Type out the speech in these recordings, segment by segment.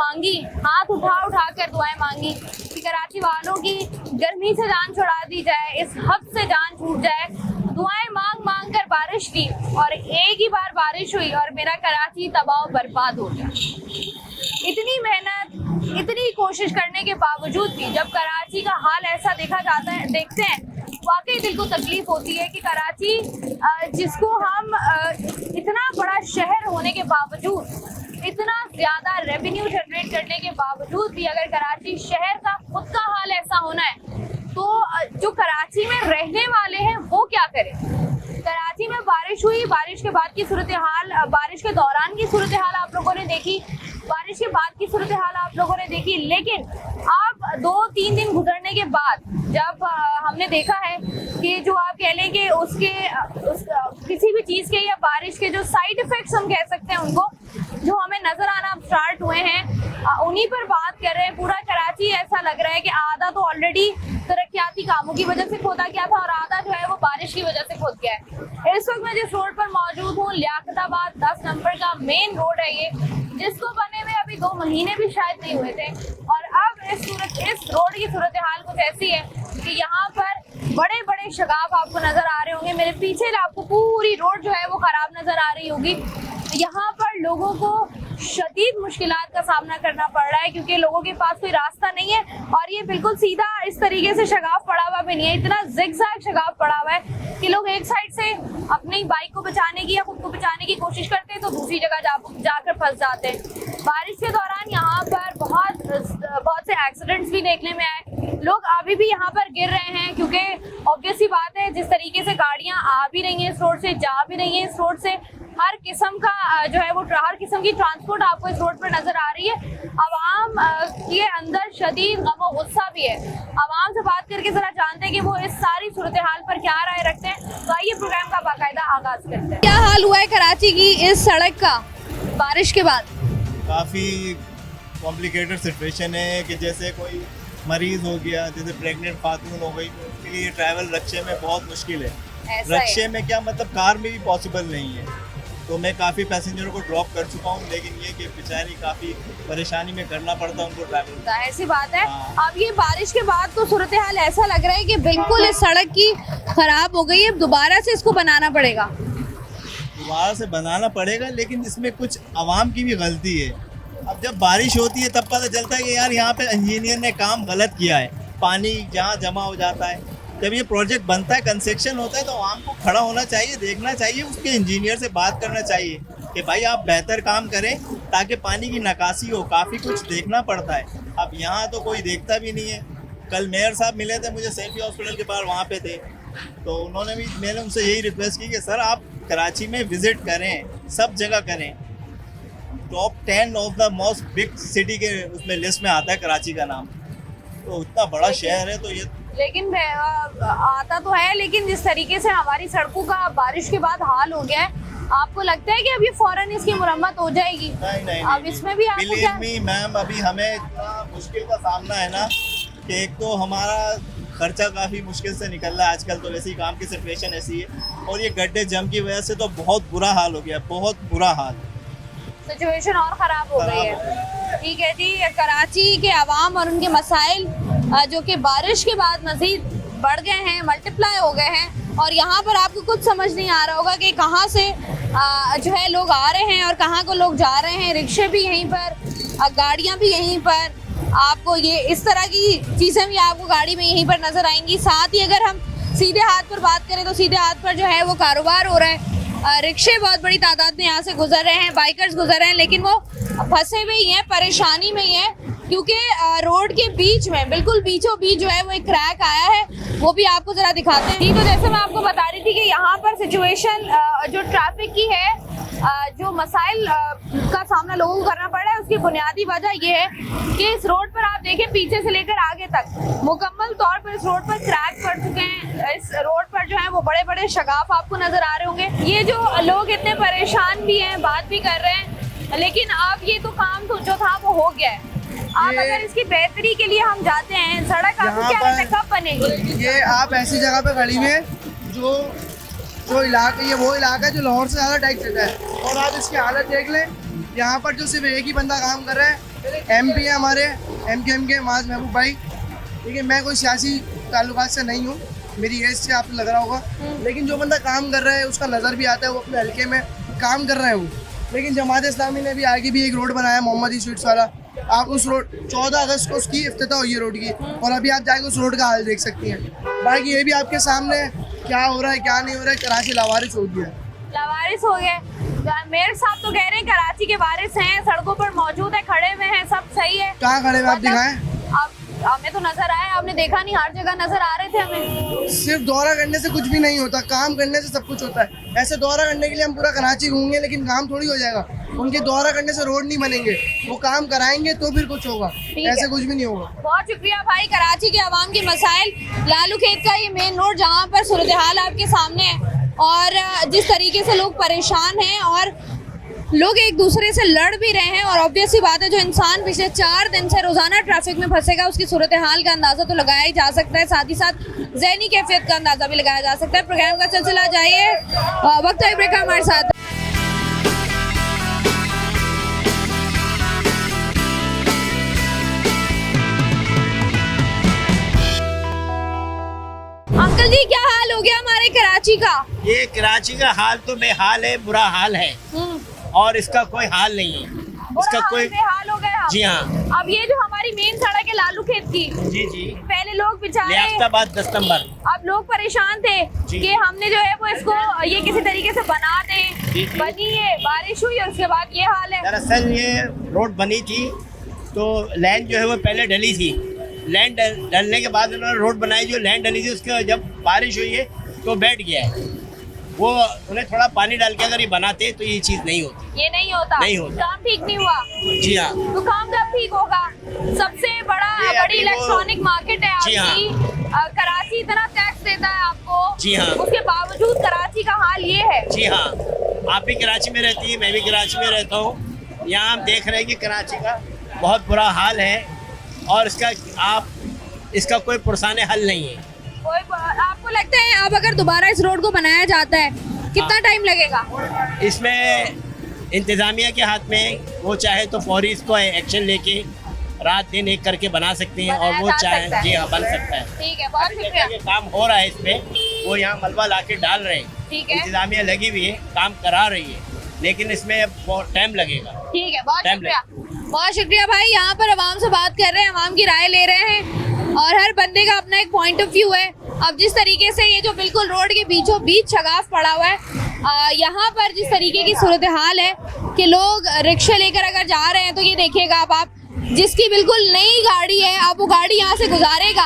मांगी, हाथ उठा उठा कर दुआएं मांगी कि कराची वालों की गर्मी से जान छुड़ा दी जाए, इस हफ्स से जान छूट जाए। दुआएं मांग मांग कर बारिश दी और एक ही बार बारिश हुई और मेरा कराची तबाह बर्बाद हो गया। इतनी मेहनत, इतनी कोशिश करने के बावजूद भी जब कराची का हाल ऐसा देखा जाता है, देखते हैं, वाकई दिल को तकलीफ होती है कि कराची जिसको हम इतना बड़ा शहर होने के बावजूद, इतना ज्यादा रेवेन्यू जनरेट करने के बावजूद भी अगर कराची शहर का खुद का हाल ऐसा होना है तो जो कराची में रहने वाले हैं वो क्या करें। कराची में बारिश हुई, बारिश के बाद की सूरत हाल, बारिश के दौरान की सूरत हाल आप लोगों ने देखी, बारिश के बाद की सूरत हाल आप लोगों ने देखी, लेकिन अब 2-3 दिन गुजरने के बाद जब हमने देखा है कि जो आप कह लें कि किसी भी चीज़ के या बारिश के जो साइड इफेक्ट्स हम कह सकते हैं उनको जो हमें नजर आना स्टार्ट हुए हैं, उन्हीं पर बात कर रहे हैं। पूरा कराची ऐसा लग रहा है कि आधा तो ऑलरेडी तरक्याती कामों की वजह से खोदा गया था और आधा जो है वो बारिश की वजह से खोद गया है। इस वक्त मैं जिस रोड पर मौजूद हूँ, लियाकताबाद 10 नंबर का मेन रोड है ये, जिसको बने हुए अभी 2 महीने भी शायद नहीं हुए थे। और अब इस रोड की सूरत हाल कुछ ऐसी है कि यहाँ पर बड़े बड़े शगाफ आपको नजर आ रहे होंगे। मेरे पीछे आपको पूरी रोड जो है वो खराब नजर आ रही होगी। यहाँ पर लोगों को शदीद मुश्किलात का सामना करना पड़ रहा है क्योंकि लोगों के पास कोई रास्ता नहीं है और ये बिल्कुल सीधा इस तरीके से शगाफ पड़ा हुआ भी नहीं है, इतना जिगजैग शगाफ पड़ा हुआ है कि लोग एक साइड से अपनी बाइक को बचाने की या खुद को बचाने की कोशिश करते हैं तो दूसरी जगह जाकर फंस जाते हैं। बारिश के दौरान यहाँ पर बहुत से एक्सीडेंट्स भी देखने में आए। लोग अभी भी यहाँ पर गिर रहे हैं क्योंकि ऑब्वियस सी बात है, जिस तरीके से गाड़ियाँ आ भी रही हैं इस रोड से, जा भी रही हैं इस रोड से, हर किस्म का जो है वो हर किस्म की ट्रांसपोर्ट आपको इस रोड पर नजर आ रही है। आवाम के अंदर शदीद गम और गुस्सा भी है। आवाम से बात करके जरा जानते हैं कि वो इस सारी सूरत हाल पर क्या राय रखते हैं। तो आइए प्रोग्राम का बाकायदा आगाज करते हैं। क्या हाल हुआ है कराची की इस सड़क का बारिश के बाद? काफ़ी कॉम्प्लिकेटेड सिचुएशन है कि जैसे कोई मरीज हो गया, जैसे प्रेग्नेंट खातून हो गई, तो उसके लिए ट्रैवल रक्शे में बहुत मुश्किल है। रक्शे में क्या मतलब कार में भी पॉसिबल नहीं है। तो मैं काफ़ी पैसेंजरों को ड्रॉप कर चुका हूँ, लेकिन ये कि बेचारी काफ़ी परेशानी में करना पड़ता है उनको ट्रैवल। जाहिर सी बात है। अब ये बारिश के बाद तो सूरत हाल ऐसा लग रहा है कि बिल्कुल इस सड़क की खराब हो गई है, दोबारा से इसको बनाना पड़ेगा। दोबारा से बनाना पड़ेगा, लेकिन इसमें कुछ आवाम की भी गलती है। अब जब बारिश होती है तब पता चलता है कि यार यहाँ पे इंजीनियर ने काम गलत किया है, पानी जहाँ जमा हो जाता है। जब ये प्रोजेक्ट बनता है, कंस्ट्रक्शन होता है, तो आवाम को खड़ा होना चाहिए, देखना चाहिए, उसके इंजीनियर से बात करना चाहिए कि भाई आप बेहतर काम करें ताकि पानी की निकासी हो। काफ़ी कुछ देखना पड़ता है। अब यहाँ तो कोई देखता भी नहीं है। कल मेयर साहब मिले थे मुझे सैफी हॉस्पिटल के बाहर, वहाँ पे थे, तो मैंने उनसे यही रिक्वेस्ट की कि सर आप कराची में विज़िट करें, सब जगह करें। Top 10 of the most big city के उसमें लिस्ट में आता है कराची का नाम। तो इतना बड़ा शहर है, तो ये लेकिन आता तो है, लेकिन जिस तरीके से हमारी सड़कों का बारिश के बाद हाल हो गया है, आपको लगता है कि अभी फौरन इसकी मुरम्मत हो जाएगी? नहीं, अब इसमें भी आपको क्या मैम, अभी हमें इतना मुश्किल का सामना है ना कि एक तो हमारा खर्चा काफ़ी मुश्किल से निकल रहा है आजकल, तो वैसे ही काम की सिचुएशन ऐसी है, और ये गड्ढे जम की वजह से तो बहुत बुरा हाल हो गया, बहुत बुरा हाल। सिचुएशन और ख़राब हो गई है। ठीक है जी, कराची के अवाम और उनके मसाइल जो कि बारिश के बाद मज़ीद बढ़ गए हैं, मल्टीप्लाई हो गए हैं, और यहाँ पर आपको कुछ समझ नहीं आ रहा होगा कि कहाँ से जो है लोग आ रहे हैं और कहाँ को लोग जा रहे हैं। रिक्शे भी यहीं पर, गाड़ियाँ भी यहीं पर, आपको ये इस तरह की चीज़ें भी आपको गाड़ी में यहीं पर नज़र आएंगी। साथ ही अगर हम सीधे हाथ पर बात करें तो सीधे हाथ पर जो है वो कारोबार हो रहा है। रिक्शे बहुत बड़ी तादाद में यहाँ से गुजर रहे हैं, बाइकर्स गुजर रहे हैं, लेकिन वो फंसे हुए ही हैं, परेशानी में ही हैं, क्योंकि रोड के बीच में, बिल्कुल बीचों बीच जो है वो एक क्रैक आया है, वो भी आपको जरा दिखाते हैं। तो जैसे मैं आपको बता रही थी कि यहाँ पर सिचुएशन जो ट्रैफिक की है, जो मसाइल का सामना लोगों को करना पड़ रहा है, उसकी बुनियादी वजह ये है कि इस रोड पर आप देखें पीछे से लेकर आगे तक मुकम्मल तौर पर इस रोड पर क्रैक पड़ चुके हैं। इस रोड पर जो है वो बड़े बड़े शगाफ आपको नजर आ रहे होंगे। ये जो लोग इतने परेशान भी हैं, बात भी कर रहे हैं, लेकिन अब ये तो काम तो जो था वो हो गया है। आप अगर इसकी बेहतरी के लिए हम जाते हैं, सड़क आपको क्या लगता है कब बनेगी? ये आप ऐसी जगह पे खड़ी हुई है जो इलाका, ये वो इलाका है जो लाहौर से ज़्यादा टैक्स देता है, और आप इसकी हालत देख लें। यहाँ पर जो सिर्फ एक ही बंदा काम कर रहा है, MP है हमारे MKM माज महबूब भाई। ठीक है, मैं कोई सियासी ताल्लुकात से नहीं हूँ, मेरी एज से आपको लग रहा होगा, लेकिन जो बंदा काम कर रहा है उसका नज़र भी आता है, वो अपने हल्के में काम कर रहे हैं वो। लेकिन जमात इस्लामी ने भी आगे भी एक रोड बनाया मोहम्मदी स्वीट्स वाला, आप उस रोड 14 अगस्त को उसकी इफ्तिताह हुई है रोड की, और अभी आप जाके उस रोड का हाल देख सकती हैं। बाकी ये भी आपके सामने क्या हो रहा है क्या नहीं हो रहा है, कराची लावारिस हो गया। लावारिस हो गए। मेयर साहब तो कह रहे हैं कराची के वारिस हैं, सड़कों पर मौजूद है, खड़े हुए हैं, सब सही है। कहाँ खड़े हुए आप दिखाएं? आप हमें तो नजर आए, आपने देखा नहीं, हर जगह नजर आ रहे थे हमें। सिर्फ दौरा करने से कुछ भी नहीं होता, काम करने से सब कुछ होता है। ऐसे दौरा करने के लिए हम पूरा कराची घूमेंगे लेकिन काम थोड़ी हो जाएगा। उनके दौरा करने से रोड नहीं बनेंगे, वो काम कराएंगे तो फिर कुछ होगा, ऐसे कुछ भी नहीं होगा। बहुत शुक्रिया भाई। कराची के आवाम के मसाइल, लालू खेत का ये मेन रोड जहाँ पर सूरत हाल आपके सामने है और जिस तरीके से लोग परेशान हैं और लोग एक दूसरे से लड़ भी रहे हैं, और ऑब्वियस सी बात है जो इंसान पिछले 4 दिन से रोजाना ट्रैफिक में फंसेगा उसकी सूरत हाल का अंदाजा तो लगाया ही जा सकता है, साथ ही साथ ज़हनी कैफियत का अंदाजा भी लगाया जा सकता है। प्रोग्राम का सिलसिला जाइए, वक्त है ब्रेक का हमारे साथ। अंकल जी क्या हाल हो गया हमारे कराची का? ये कराची का हाल तो बेहाल है, बुरा हाल है और इसका कोई हाल नहीं है। इसका कोई बेहाल हो गया। जी हाँ। अब ये जो हमारी मेन सड़क है लालू खेत की, जी जी, पहले लोग बेचारे लियाकताबाद 10 नंबर, अब लोग परेशान थे कि हमने जो है वो इसको ये किसी तरीके से बना दें, बनी है, बारिश हुई और उसके बाद ये हाल है। दरअसल ये रोड बनी थी तो लैंड जो है वो पहले डली थी, लैंड डलने के बाद उन्होंने रोड बनाई, जो लैंड डली थी उसके जब बारिश हुई है तो बैठ गया है वो। उन्हें थोड़ा पानी डाल के अगर ये बनाते तो ये चीज़ नहीं होती, ये नहीं होता, काम ठीक नहीं हुआ। जी हाँ। तो काम कब ठीक होगा? सबसे बड़ी इलेक्ट्रॉनिक मार्केट है आपकी, कराची इतना टैक्स देता है आपको, जी हाँ, उसके बावजूद कराची का हाल ये है। जी हाँ, आप भी कराची में रहती है, मैं भी कराची में रहता हूँ। यहाँ हम देख रहे हैं कि कराची का बहुत बुरा हाल है और इसका कोई पुरसाने हल नहीं है। आपको लगता है अब अगर दोबारा इस रोड को बनाया जाता है कितना टाइम लगेगा? इसमें इंतज़ामिया के हाथ में, वो चाहे तो फौरी इसको एक्शन लेके रात दिन एक करके बना सकते हैं, और वो चाहे जी हाँ बन सकता है। ठीक है, बहुत शुक्रिया। ये काम हो रहा है इस पे, वो यहाँ मलबा ला के डाल रहे हैं, ठीक है, इंतज़ामिया लगी हुई है, काम करा रही है, लेकिन इसमें टाइम लगेगा। ठीक है, बहुत शुक्रिया। बहुत शुक्रिया भाई। यहाँ पर आवाम से बात कर रहे हैं, आवाम की राय ले रहे हैं और हर बंदे का अपना एक पॉइंट ऑफ व्यू है। अब जिस तरीके से ये जो बिल्कुल रोड के बीचों बीच शगाफ पड़ा हुआ है, यहाँ पर जिस तरीके की सूरत हाल है कि लोग रिक्शे लेकर अगर जा रहे हैं तो ये देखिएगा आप जिसकी बिल्कुल नई गाड़ी है, आप वो गाड़ी यहाँ से गुजारेगा,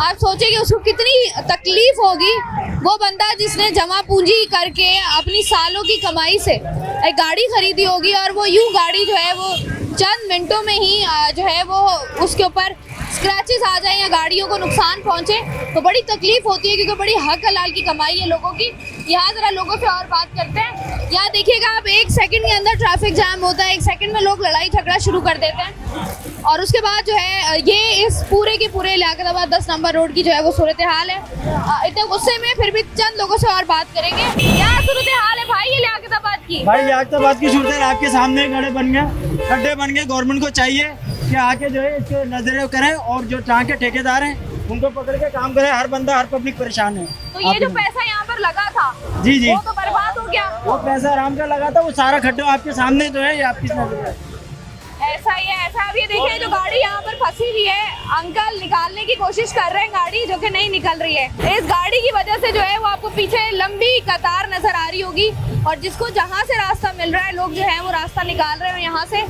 आप सोचें कि उसको कितनी तकलीफ होगी। वो बंदा जिसने जमा पूंजी करके अपनी सालों की कमाई से एक गाड़ी खरीदी होगी और वो यूं गाड़ी जो है वो चंद मिनटों में ही जो है वो उसके ऊपर स्क्रैचेस आ जाए या गाड़ियों को नुकसान पहुंचे तो बड़ी तकलीफ होती है, क्योंकि बड़ी हक हलाल की कमाई है लोगों की। यहाँ ज़रा लोगों से और बात करते हैं। यहाँ देखिएगा आप, 1 सेकंड के अंदर ट्रैफिक जाम होता है, 1 सेकंड में लोग लड़ाई झगड़ा शुरू कर देते हैं और उसके बाद जो है ये इस पूरे के पूरे लियाकताबाद 10 नंबर रोड की जो है वो सूरत हाल है। इतने गुस्से में फिर भी चंद लोगों से और बात करेंगे। क्या सूरत हाल है भाई ये लियाकताबाद की? भाई लियाकताबाद की सूरत आपके सामने गड्ढे बन गए। गवर्नमेंट को चाहिए कि आके जो है इसके नजरें करें और जो जहाँ के ठेकेदार हैं उनको पकड़ के काम करें। हर बंदा, हर पब्लिक परेशान है। तो ये जो पैसा यहाँ पर लगा था जी जी, वो तो बर्बाद हो गया। वो पैसा आराम का लगा था, वो सारा खड्डा आपके सामने जो है ये आपकी नजर है। ऐसा ही है, ऐसा। अब ये देखिए जो गाड़ी यहाँ पर फंसी हुई है, अंकल निकालने की कोशिश कर रहे हैं गाड़ी, जो कि नहीं निकल रही है। इस गाड़ी की वजह से जो है वो आपको पीछे लंबी कतार नजर आ रही होगी और जिसको जहाँ से रास्ता मिल रहा है लोग जो है वो रास्ता निकाल रहे हैं, यहाँ से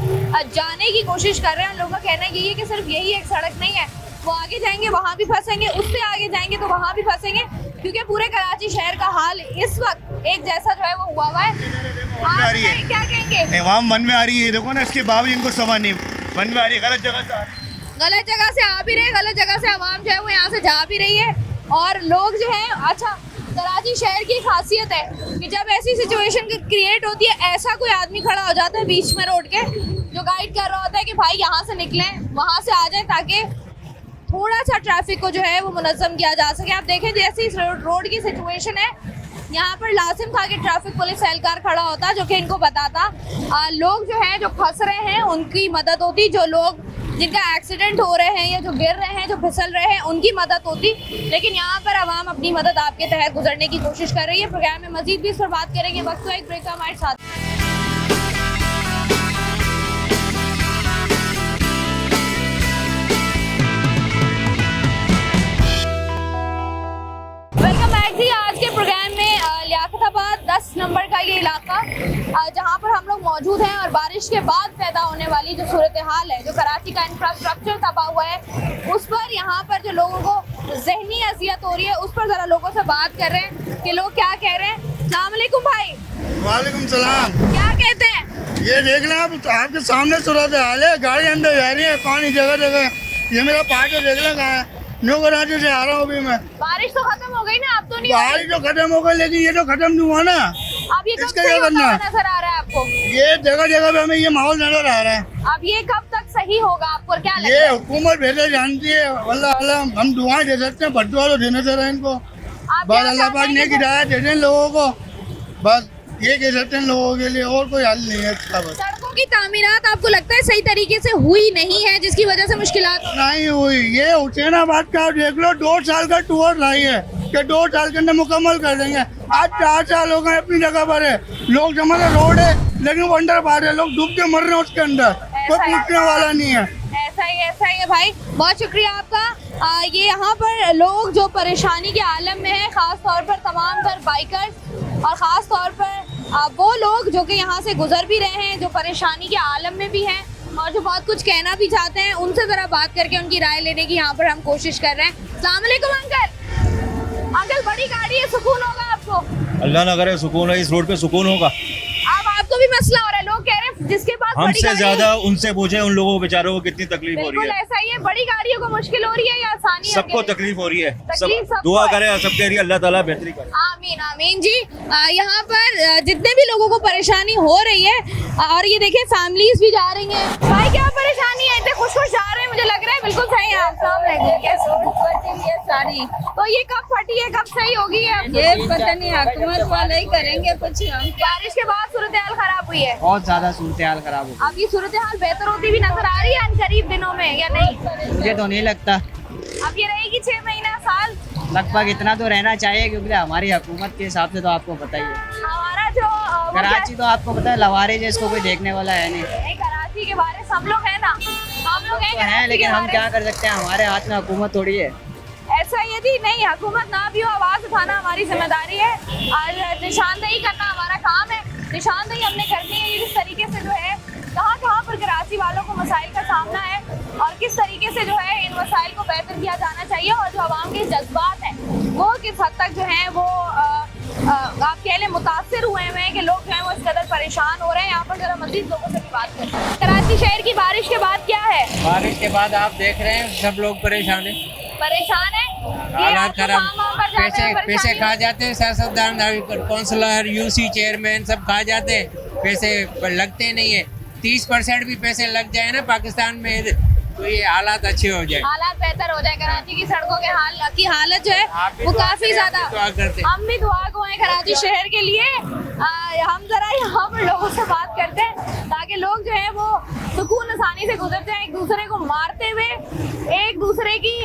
जाने की कोशिश कर रहे हैं। लोगों का कहना है कि सिर्फ यही एक सड़क नहीं है, वो आगे जाएंगे वहाँ भी फंसेंगे, उससे आगे जाएंगे तो वहाँ भी फंसेंगे, क्योंकि पूरे कराची शहर का हाल इस वक्त एक जैसा जो है वो हुआ है। आप क्या कहेंगे? आवाम मन में आ रही है, देखो ना, इसके बावजूद इनको समझ नहीं मन में आ रही है। गलत जगह से आ भी रहे, गलत जगह से आवाम जो है वो यहाँ से जा भी रही है और लोग जो है। अच्छा, कराची शहर की खासियत है कि जब ऐसी सिचुएशन क्रिएट होती है, ऐसा कोई आदमी खड़ा हो जाता है बीच में रोड के जो गाइड कर रहा होता है कि भाई यहाँ से निकलें, वहाँ से आ जाएं, ताकि थोड़ा सा ट्रैफिक को जो है वो मुनज़्ज़म किया जा सके। आप देखें जैसे इस रोड की सिचुएशन है, यहाँ पर लासिम था कि ट्रैफिक पुलिस एहलकार खड़ा होता जो कि इनको बताता, लोग जो हैं जो फंस रहे हैं उनकी मदद होती, जो लोग जिनका एक्सीडेंट हो रहे हैं या जो गिर रहे हैं, जो फिसल रहे हैं, उनकी मदद होती। लेकिन यहाँ पर आवाम अपनी मदद आपके तहत गुजरने की कोशिश कर रही है। प्रोग्राम में मजीद भी इस पर बात करेंगे, वक्त एक ब्रेक का हमारे साथ। वेलकम बैक जी। आज के प्रोग्राम में लियाकताबाद 10 नंबर का ये इलाका जहाँ पर हम लोग मौजूद हैं और बारिश के बाद पैदा होने वाली जो सूरत हाल है, जो कराची का इंफ्रास्ट्रक्चर तबाह हुआ है, उस पर यहाँ पर जो लोगों को जहनी अजियत हो रही है, उस पर ज़रा लोगों से बात कर रहे हैं कि लोग क्या कह रहे हैं। अस्सलाम वालेकुम भाई। वालेकुम सलाम। क्या कहते हैं? ये देख लें आप, आपके सामने सूरत हाल है, गाड़ी अंदर जा रही है, पानी जगह जगह। ये मेरा पार्ट देख लें कहाँ है, न्यू कराची से आ रहा हूँ अभी मैं। बारिश तो खत्म हो गई ना, अब तो नहीं बारिश तो खत्म हो गई, लेकिन ये तो खत्म नहीं हुआ ना। अब ये कब इसका सही क्या होता करना हुआ है? नजर आ रहा है आपको? ये जगह जगह पे हमें ये माहौल नजर आ रहा है। अब ये कब तक सही होगा आपको, क्या लगता ये है? हुकूमत बेहतर जानती है। अल्लाह हम दुआएं दे सकते हैं, बद्दुआ तो देने से रहे इनको। आप बस क्या अल्लाह चाहते पाक हैं ने कि हिदायत दे दें लोगों को, बस ये कह सकते हैं लोगों के लिए, और कोई हल नहीं है इसका। बस सड़कों की तामीरात आपको लगता है सही तरीके से हुई नहीं है, जिसकी वजह से मुश्किलात? नहीं हुई। ये हुसैनाबाद का देख लो, 2 साल का टूर रही है कि 2 साल के अंदर मुकम्मल कर देंगे। आज 4 साल हो गए, अपनी जगह पर है। लोग जमा रोड है, लेकिन वो अंडर पार है, लोग डूब के मर रहे हैं उसके अंदर, कोई पूछने वाला नहीं है। ऐसा ही है भाई, बहुत शुक्रिया आपका। ये यहाँ पर लोग जो परेशानी के आलम में है, ख़ास तौर पर तमाम तर बाइकर्स और ख़ास तौर पर वो लोग जो कि यहाँ से गुजर भी रहे हैं, जो परेशानी के आलम में भी हैं और जो बहुत कुछ कहना भी चाहते हैं, उनसे ज़रा बात करके उनकी राय लेने की यहाँ पर हम कोशिश कर रहे हैं। अस्सलाम वालेकुम अंकल। अंकल, बड़ी गाड़ी है, सुकून होगा आपको? अल्लाह ना करे सुकून है, इस रोड पे सुकून होगा। अब आपको भी मसला हो रहा है, लोग कह रहे हैं जिसके पास बड़ी हमसे गाड़ी ज्यादा उनसे पूछे, उन लोगों को बेचारों को कितनी तकलीफ हो रही बिल्कुल है। ऐसा ही है, बड़ी गाड़ियों को मुश्किल हो रही है या आसानी है? सबको तकलीफ हो रही है। तकलीफ सब सबको दुआ है। करे सबके लिए, अल्लाह ताला बेहतरी करे। आमीन आमीन जी। यहाँ पर जितने भी लोगों को परेशानी हो रही है, और ये देखिए फैमिलीज भी जा रही हैं। भाई क्या परेशानी है, इतने खुश खुश जा रहे हैं, मुझे लग रहा है बिल्कुल सही है। साड़ी तो ये कब फटी है, कब सही होगी? ये पता नहीं, हुकूमत वाले ही करेंगे कुछ। हम बारिश के बाद सूरत हाल खराब हुई है, बहुत ज्यादा सूरत हाल खराब हो अब ये सूरत हाल बेहतर होती भी नजर आ रही है इन करीब दिनों में या नहीं? गई। मुझे तो नहीं लगता, अब ये रहेगी 6 महीना साल? लगभग इतना तो रहना चाहिए, क्योंकि हमारी हुकूमत के हिसाब से तो आपको पता ही है। हमारा जो वो कराची तो आपको पता है लवारे है, इसको कोई देखने वाला है नहीं। नहीं, कराची के बारे सब लोग हैं ना, हम लोग हैं तो हैं, कराची लेकिन के हम बारे। क्या कर सकते हैं, हमारे हाथ में हुकूमत थोड़ी है। ऐसा यदि नहीं हुकूमत ना भी हो, आवाज़ उठाना हमारी जिम्मेदारी है और निशानदेही करना हमारा काम है। निशानदेही हमने करनी है किस तरीके से जो है, कहाँ कहाँ पर कराची वालों को मसाइल का सामना है और किस तरीके से जो है इन मसाइल को बेहतर किया जाना चाहिए, और जो आवाम के जज्बात हैं वो किस हद तक जो हैं वो आप कह लें मुतासर हुए हैं कि लोग जो हैं वो इस कदर परेशान हो रहे हैं। यहाँ पर जरा मजीद लोगों से भी बात करते हैं। कराची शहर की बारिश के बाद क्या है? बारिश के बाद आप देख रहे हैं सब लोग परेशान है, परेशान है, ये हालात आपको खराब। काम वाम पर जाते पैसे हैं, पैसे परेशानी खा जाते हैं, सियासतदान, काउंसलर, यूसी चेयरमैन सब खा जाते हैं, पैसे लगते नहीं है। 30% भी पैसे लग जाए ना पाकिस्तान में, तो ये हालात अच्छे हो जाए, हालात बेहतर हो जाए। कराची की सड़कों के हालत जो है आप भी वो दुआ काफी करें, ज्यादा, आप भी दुआ करते हैं। हम भी दुआ गो हैं कराची शहर के लिए। हम जरा यहाँ पर लोगों से बात करते हैं ताकि लोग जो है वो सुकून आसानी से गुजर जाए, एक दूसरे को मारते हुए, एक दूसरे की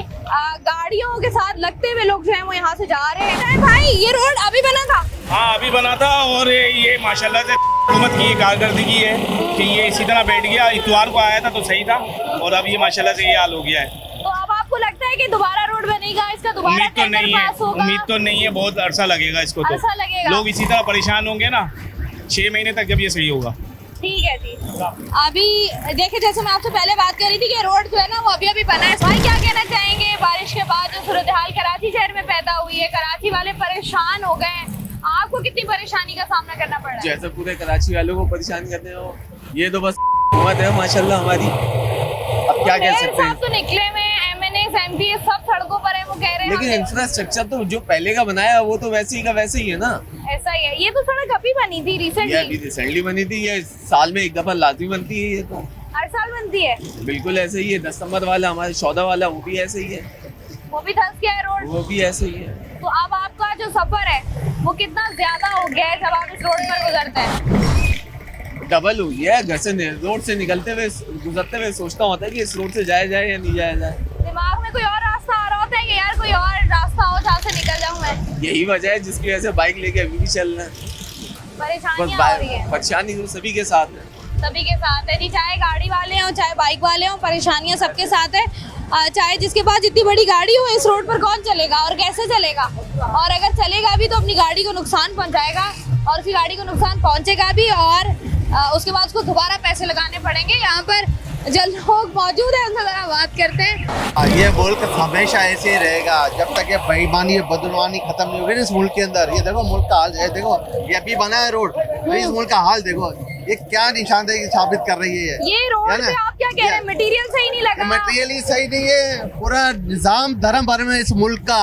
गाड़ियों के साथ लगते हुए लोग जो है वो यहाँ से जा रहे हैं। भाई ये रोड अभी बना था? हाँ अभी बना था, और ये माशाल्लाह से हुकूमत की कारकर्दगी है कि ये इसी तरह बैठ गया। इतवार को आया था तो सही था, और अब ये माशाल्लाह से ये हाल हो गया है। तो अब आपको लगता है कि दोबारा रोड बनेगा, इसका दोबारा उम्मीद तो टेंडर नहीं है, पास होगा? उम्मीद तो नहीं है, बहुत अरसा लगेगा इसको। तो अरसा लगेगा। लोग इसी तरह परेशान होंगे ना 6 महीने तक, जब ये सही होगा। ठीक है जी। अभी देखिए, जैसे मैं आपसे पहले बात कर रही थी कि रोड जो है ना वो अभी बना है। भाई क्या कहना चाहेंगे, बारिश के बाद जो सूरत हाल कराची शहर में पैदा हुई है, कराची वाले परेशान हो गए, आपको कितनी परेशानी का सामना करना पड़ रहा है? जैसे पूरे कराची वालों को परेशान करते हो, ये तो बस हुकूमत है माशाल्लाह हमारी, अब क्या कह सकते हैं। तो निकले में MNA MP सब सड़कों पर है, वो कह रहे हैं लेकिन इंफ्रास्ट्रक्चर तो जो पहले का बनाया वो तो वैसे ही का वैसे ही है ना। ऐसा ही है। ये तो सड़क अभी बनी थी ये अभी रिसेंटली, रिसेंटली बनी थी, ये साल में एक दफा लाजमी बनती है, ये तो हर साल बनती है। बिल्कुल ऐसे ही है। 10 नंबर वाला हमारे 14 वाला वो भी ऐसे ही है, वो भी धंस गया है रोड, वो भी ऐसे ही है। तो अब आपका जो सफर है वो कितना ज्यादा हो गया है जब आप इस रोड पर गुजरते हैं? डबल हुई है। घर से रोड से निकलते हुए गुजरते हुए सोचता होता है कि इस रोड से जाया जाए या नहीं जाया जाए। दिमाग में कोई और रास्ता आ रहा होता है कि यार कोई और रास्ता हो जहाँ से निकल जाऊं मैं? यही वजह है जिसकी वजह से बाइक लेके अभी भी चल रहे हैं। बस परेशानियां हो रही है, परेशानी तो सभी के साथ है। सभी के साथ है जी, चाहे गाड़ी वाले हो चाहे बाइक वाले हो, परेशानियां सबके साथ है। चाहे जिसके पास जितनी बड़ी गाड़ी हो, इस रोड पर कौन चलेगा और कैसे चलेगा, और अगर चलेगा भी तो अपनी गाड़ी को नुकसान पहुंचाएगा और उसकी गाड़ी को नुकसान पहुंचेगा भी, और उसके बाद उसको दोबारा पैसे लगाने पड़ेंगे। यहाँ पर जो लोग मौजूद है उनसे जरा बात करते हैं। ये मुल्क हमेशा ऐसे ही रहेगा जब तक ये बेईमानी बदनवानी खत्म नहीं होगी इस मुल्क के अंदर। ये देखो मुल्क का हाल है, देखो ये अभी बना है रोड, इस मुल्क का हाल देखो, ये क्या निशानदेही साबित कर रही है। ये रोड पे आप क्या कह रहे हैं, मटेरियल सही नहीं लगा? मटेरियल ही सही नहीं है, पूरा निजाम धर्म भर में इस मुल्क का।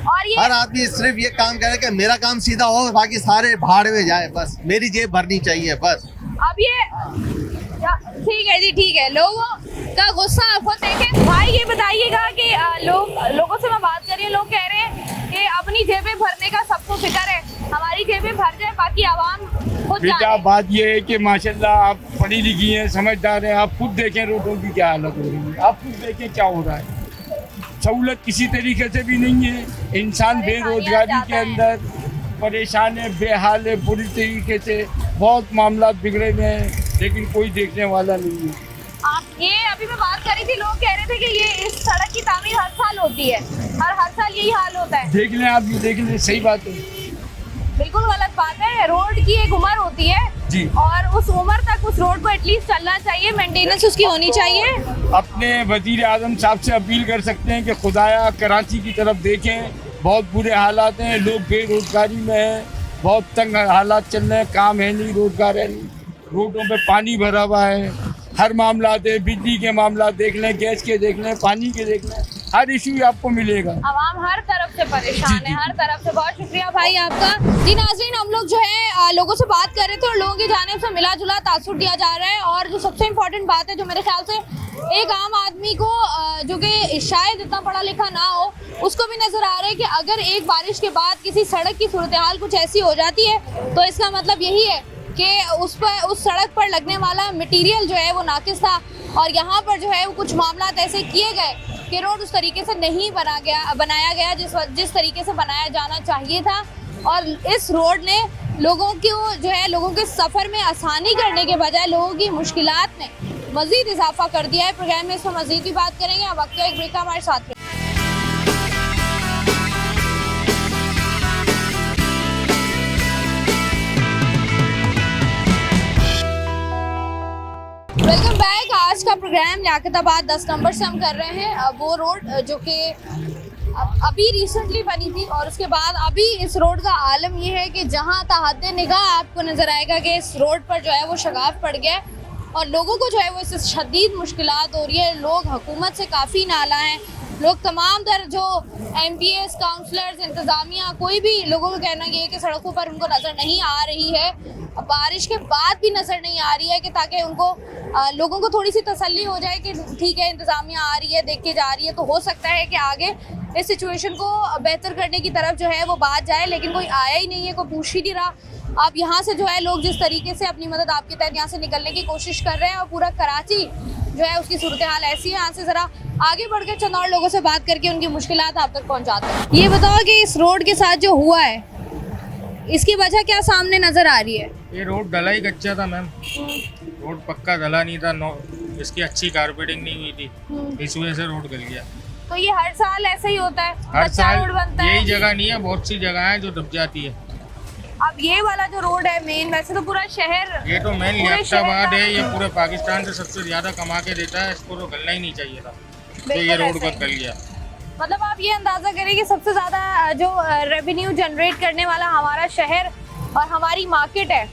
और ये हर आदमी सिर्फ ये काम करे कि मेरा काम सीधा हो, बाकी सारे भाड़ में जाए, बस मेरी जेब भरनी चाहिए बस। अब ये ठीक है जी, ठीक है, लोगों का गुस्सा आप खुद देखें। भाई ये बताइएगा कि लोगों से मैं बात कर रही हूँ, लोग कह रहे हैं कि अपनी जेबें भरने का सबको फिक्र है, हमारी जेबें भर जाए बाकी आवाम खुद बेटा बात ये है कि माशाल्लाह आप पढ़ी लिखी हैं, समझदार हैं, आप खुद देखें रोडों की क्या हालत हो रही है, आप खुद देखें क्या हो रहा है। सहूलत किसी तरीके से भी नहीं है, इंसान बेरोजगारी के अंदर परेशान है, बेहाल है, बुरी तरीके से बहुत मामला बिगड़े हुए हैं, लेकिन कोई देखने वाला नहीं है। आप ये अभी मैं बात कर रही थी, लोग कह रहे थे कि ये इस सड़क की तामीर हर साल होती है, हर साल यही हाल होता है। देख लें आप, ये देख लें, सही बात है, बिल्कुल गलत बात है। रोड की एक उम्र होती है जी, और उस उम्र तक उस रोड को एटलीस्ट चलना चाहिए, मेंटेनेंस उसकी होनी चाहिए। अपने वजीर आजम साहब से अपील कर सकते हैं कि खुदाया कराची की तरफ देखें, बहुत बुरे हालात हैं, लोग बेरोजगारी में हैं, बहुत तंग हालात चल रहे हैं, काम है नहीं, रोजगार है नहीं, रोडों पे पानी भरा हुआ है, हर मामला है, बिजली के मामला देख लें, गैस के देख लें, पानी के देख लें, हर इशू आपको मिलेगा। आवाम हर तरफ से परेशान है, हर तरफ से। बहुत शुक्रिया भाई आपका। जी नाज़रीन, हम लोग जो है लोगों से बात कर रहे थे और लोगों की जानिब से मिला जुला तासुर दिया जा रहा है, और जो सबसे इम्पोर्टेंट बात है जो मेरे ख्याल से एक आम आदमी को जो कि शायद इतना पढ़ा लिखा ना हो, उसको भी नजर आ रहा है कि अगर एक बारिश के बाद किसी सड़क की सूरत हाल कुछ ऐसी हो जाती है तो इसका मतलब यही है कि उस सड़क पर लगने वाला मटेरियल जो है वो नाकिस था, और यहाँ पर जो है वो कुछ मामला ऐसे किए गए कि रोड उस तरीके से नहीं बनाया गया जिस तरीके से बनाया जाना चाहिए था, और इस रोड ने लोगों को जो है लोगों के सफ़र में आसानी करने के बजाय लोगों की मुश्किलात में मज़ीद इजाफा कर दिया है। प्रोग्राम में इस पर मज़ीद भी बात करेंगे। अब वक्त का एक ब्रेक का हमारे साथ। Welcome back. आज का प्रोग्राम लियाकताबाद 10 नंबर से हम कर रहे हैं। वो रोड जो कि अभी रिसेंटली बनी थी, और उसके बाद अभी इस रोड का आलम ये है कि जहां तहत निगाह आपको नज़र आएगा कि इस रोड पर जो है वो शगाफ पड़ गया है और लोगों को जो है वो इससे शदीद मुश्किलात हो रही है। लोग हुकूमत से काफ़ी नाला हैं, लोग तमाम तर जो MPs, काउंसलर्स, इंतज़ामिया, कोई भी लोगों का कहना ये है कि सड़कों पर उनको नज़र नहीं आ रही है, बारिश के बाद भी नज़र नहीं आ रही है, कि ताकि उनको लोगों को थोड़ी सी तसल्ली हो जाए कि ठीक है इंतज़ामिया आ रही है, देख के जा रही है, तो हो सकता है कि आगे इस सिचुएशन को बेहतर करने की तरफ जो है वो बात जाए, लेकिन कोई आया ही नहीं है, कोई पूछ ही नहीं रहा। अब यहाँ से जो है लोग जिस तरीके से अपनी मदद आपके तहत यहाँ से निकलने की कोशिश कर रहे हैं, और पूरा कराची जो है उसकी सूरत हाल ऐसी है। यहाँ से ज़रा आगे बढ़कर चंद और लोगों से बात करके उनकी मुश्किलात आप तक पहुँचाते हैं। ये बताओ कि इस रोड के साथ जो हुआ है इसकी वजह क्या सामने नज़र आ रही है? ये रोड डला ही कच्चा था मैम, रोड पक्का डला नहीं था, इसकी अच्छी कारपेटिंग नहीं हुई थी, इस वजह से रोड गल गया। तो ये हर साल ऐसा ही होता है? हर साल रोड बनता है? यही जगह नहीं है, बहुत सी जगह है जो दब जाती है। अब ये वाला जो रोड है मेन, वैसे तो पूरा शहर, ये तो मेन लियाकताबाद है, ये पूरे पाकिस्तान से सबसे ज्यादा कमा के देता है, इसको तो गलना ही नहीं चाहिए था, तो ये रोड पर गल गया। मतलब आप ये अंदाजा करें कि सबसे ज़्यादा जो रेवेन्यू जनरेट करने वाला हमारा शहर और हमारी मार्केट है,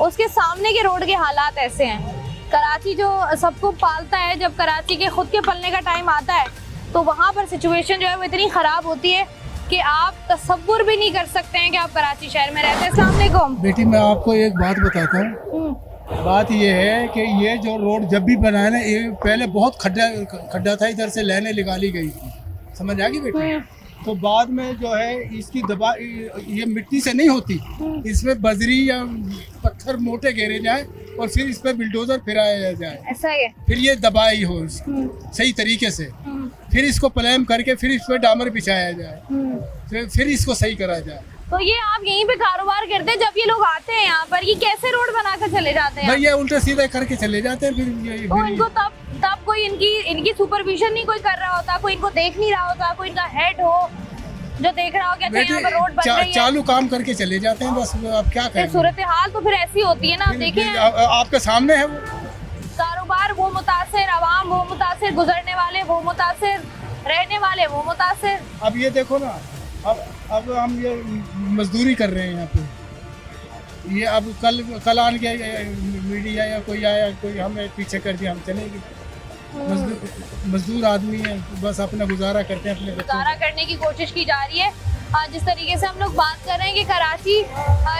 उसके सामने के रोड के हालात ऐसे हैं। कराची जो सबको पालता है, जब कराची के खुद के पलने का टाइम आता है तो वहाँ पर सिचुएशन जो है वो इतनी ख़राब होती है कि आप तसव्वुर भी नहीं कर सकते हैं कि आप कराची शहर में रहते हैं। अस्सलाम वालेकुम। बेटी, मैं आपको एक बात बताता हूँ। बात ये है कि ये जो रोड जब भी बनाया ना, ये पहले बहुत खड्डा था, इधर से लाइनें निकाली गई थी, समझ आ गई बेटी? तो बाद में जो है इसकी दबा ये मिट्टी से नहीं होती, इसमें बजरी या पत्थर मोटे घेरे जाए और फिर इस पे बिल्डोजर फिराया जाए, ऐसा ही है। फिर ये दबाई हो सही तरीके से, फिर इसको प्लेन करके फिर इस पे डामर बिछाया जाए, फिर इसको सही करा जाए। तो ये आप यहीं पे कारोबार करते हैं, जब ये लोग आते हैं यहाँ पर, ये कैसे रोड बनाकर चले जाते हैं? भैया उल्टे सीधे करके चले जाते हैं। तो इनको तब कोई इनकी सुपरविजन नहीं कोई कर रहा होता, कोई इनको देख नहीं रहा होता, कोई इनका हेड हो जो देख रहा हो कि अच्छा यहाँ पर रोड बन रही है, चालू काम करके चले जाते हैं बस। अब क्या करें, सूरत हाल तो फिर ऐसी होती है ना। आप देखें आपके सामने है वो कारोबार वो मुतासिर, आवाम वो मुतासिर, गुजरने वाले वो मुतासिर, रहने वाले वो मुतासिर। अब ये देखो ना, अब हम ये मजदूरी कर रहे हैं यहाँ पे, ये अब कल आन के मीडिया या कोई आया, कोई हमें पीछे कर दिया, हम चलेंगे। मजदूर आदमी है, बस अपना गुजारा करते हैं, अपने गुजारा करने की कोशिश की जा रही है। जिस तरीके से हम लोग बात कर रहे हैं कि कराची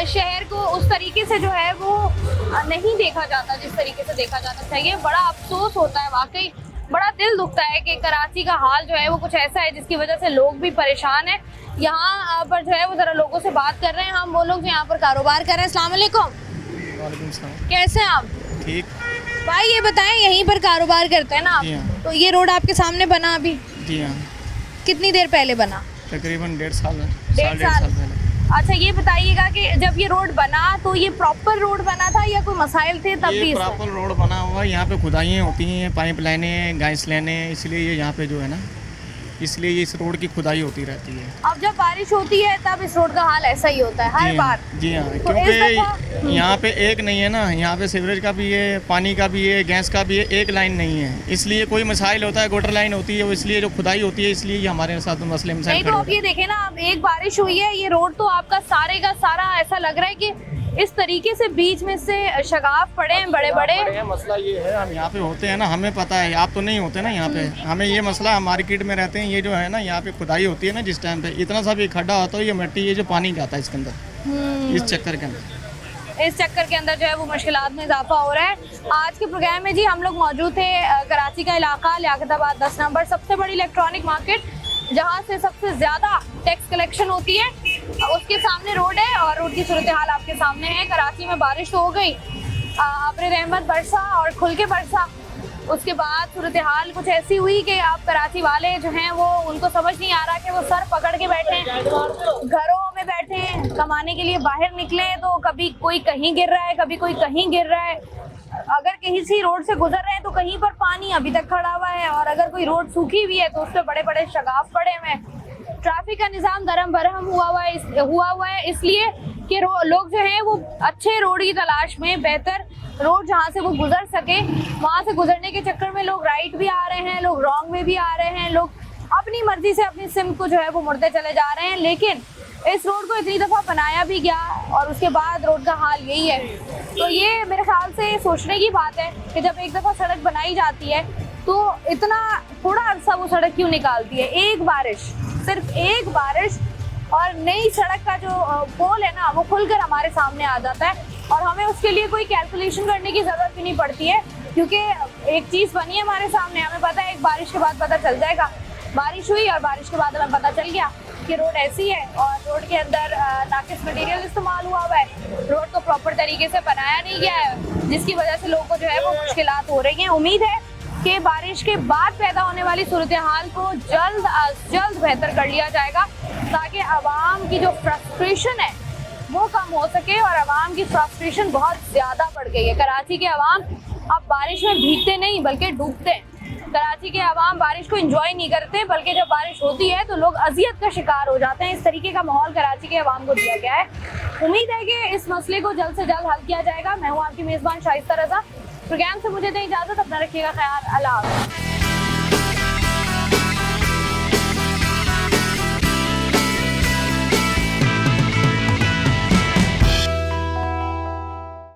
शहर को उस तरीके से जो है वो नहीं देखा जाता जिस तरीके से देखा जाना चाहिए। बड़ा अफसोस होता है, वाकई बड़ा दिल दुखता है कि कराची का हाल जो है वो कुछ ऐसा है जिसकी वजह से लोग भी परेशान हैं। यहाँ पर जो है वो जरा लोगों से बात कर रहे हैं हम, वो लोग जो यहाँ पर कारोबार कर रहे हैं। अस्सलाम वालेकुम, कैसे हैं आप? ठीक। भाई ये बताएं, यहीं पर कारोबार करते हैं ना आप? तो ये रोड आपके सामने बना अभी? जी हाँ। कितनी देर पहले बना? तकरीबन 1.5 साल। 1.5 साल पहले। अच्छा ये बताइएगा कि जब ये रोड बना तो ये प्रॉपर रोड बना था या कोई मसाइल थे तब भी? प्रॉपर रोड बना हुआ, यहाँ पे खुदाइयाँ होती हैं, पाइप लाइनें, गैस लाइनें, इसलिए ये यहाँ पे जो है ना, इसलिए इस रोड की खुदाई होती रहती है। अब जब बारिश होती है तब इस रोड का हाल ऐसा ही होता है हर बार? जी हाँ, तो क्योंकि यहाँ पे एक नहीं है ना, यहाँ पे सीवरेज का भी है, पानी का भी है, गैस का भी है, एक लाइन नहीं है, इसलिए कोई मसाइल होता है, गोटर लाइन होती है, इसलिए जो खुदाई होती है, इसलिए ये हमारे साथ मसले मसाइल। नहीं तो आप ये देखें ना, अब एक बारिश हुई है, ये रोड तो आपका सारे का सारा ऐसा लग रहा है कि इस तरीके से बीच में से शगाफ पड़े हैं बड़े बड़े। मसला ये है, हम यहाँ पे होते हैं ना, हमें पता है, आप तो नहीं होते ना यहाँ पे, हमें ये मसला, हम मार्केट में रहते हैं, ये जो है ना यहाँ पे खुदाई होती है ना, जिस टाइम पे इतना सा भी खड्डा होता है, ये मिट्टी, ये जो पानी जाता है इसके अंदर, इस चक्कर के अंदर जो है वो मुश्किलात में इजाफा हो रहा है। आज के प्रोग्राम में जी हम लोग मौजूद थे कराची का इलाका लियाकताबाद 10 नंबर, सबसे बड़ी इलेक्ट्रॉनिक मार्केट जहाँ से सबसे ज़्यादा टैक्स कलेक्शन होती है, उसके सामने रोड है और रोड की सूरत हाल आपके सामने है। कराची में बारिश तो हो गई, अब्र रहमत बरसा और खुल के बरसा, उसके बाद सूरत हाल कुछ ऐसी हुई कि आप कराची वाले जो हैं वो उनको समझ नहीं आ रहा कि वो सर पकड़ के बैठे हैं, घरों में बैठे हैं, कमाने के लिए बाहर निकले तो कभी कोई कहीं गिर रहा है, कभी कोई कहीं गिर रहा है। अगर किसी रोड से गुजर रहे हैं तो कहीं पर पानी अभी तक खड़ा हुआ है, और अगर कोई रोड सूखी हुई है तो उस पर बड़े बड़े शगाफ पड़े हुए हैं। ट्रैफिक का निज़ाम दरम बरहम हुआ हुआ है इसलिए कि लोग जो हैं वो अच्छे रोड की तलाश में, बेहतर रोड जहाँ से वो गुजर सके, वहाँ से गुजरने के चक्कर में लोग राइट भी आ रहे हैं, लोग रॉन्ग में भी आ रहे हैं, लोग अपनी मर्जी से अपनी सिम को जो है वो मुड़ते चले जा रहे हैं। लेकिन इस रोड को इतनी दफ़ा बनाया भी गया और उसके बाद रोड का हाल यही है। तो ये मेरे ख्याल से सोचने की बात है कि जब एक दफ़ा सड़क बनाई जाती है तो इतना थोड़ा अरसा वो सड़क क्यों निकालती है? एक बारिश, सिर्फ एक बारिश और नई सड़क का जो पोल है ना वो खुलकर हमारे सामने आ जाता है, और हमें उसके लिए कोई कैलकुलेशन करने की ज़रूरत भी नहीं पड़ती है, क्योंकि एक चीज़ बनी है हमारे सामने, हमें पता है एक बारिश के बाद पता चल जाएगा। बारिश हुई और बारिश के बाद हमें पता चल गया कि रोड ऐसी है और रोड के अंदर नाकिस मटेरियल इस्तेमाल हुआ है, रोड को प्रॉपर तरीके से बनाया नहीं गया है, जिसकी वजह से लोगों को जो है वो मुश्किलात हो रही हैं। उम्मीद है कि बारिश के बाद पैदा होने वाली सूरत हाल को जल्द अज जल्द बेहतर कर लिया जाएगा, ताकि आवाम की जो फ्रस्ट्रेशन है वो कम हो सके, और आवाम की फ्रस्ट्रेशन बहुत ज़्यादा बढ़ गई है। कराची के आवाम अब बारिश में भीगते नहीं बल्कि डूबते हैं। कराची के आवाम बारिश को एंजॉय नहीं करते, बल्कि जब बारिश होती है तो लोग अजियत का शिकार हो जाते हैं। इस तरीके का माहौल कराची के आवाम को दिया गया है। उम्मीद है कि इस मसले को जल्द से जल्द हल किया जाएगा। मैं हूँ आपकी मेज़बान शाइस्ता रज़ा। प्रोग्राम से मुझे दें इजाज़त, अपना रखिएगा ख्याल। अल्लाह हाफ़िज़।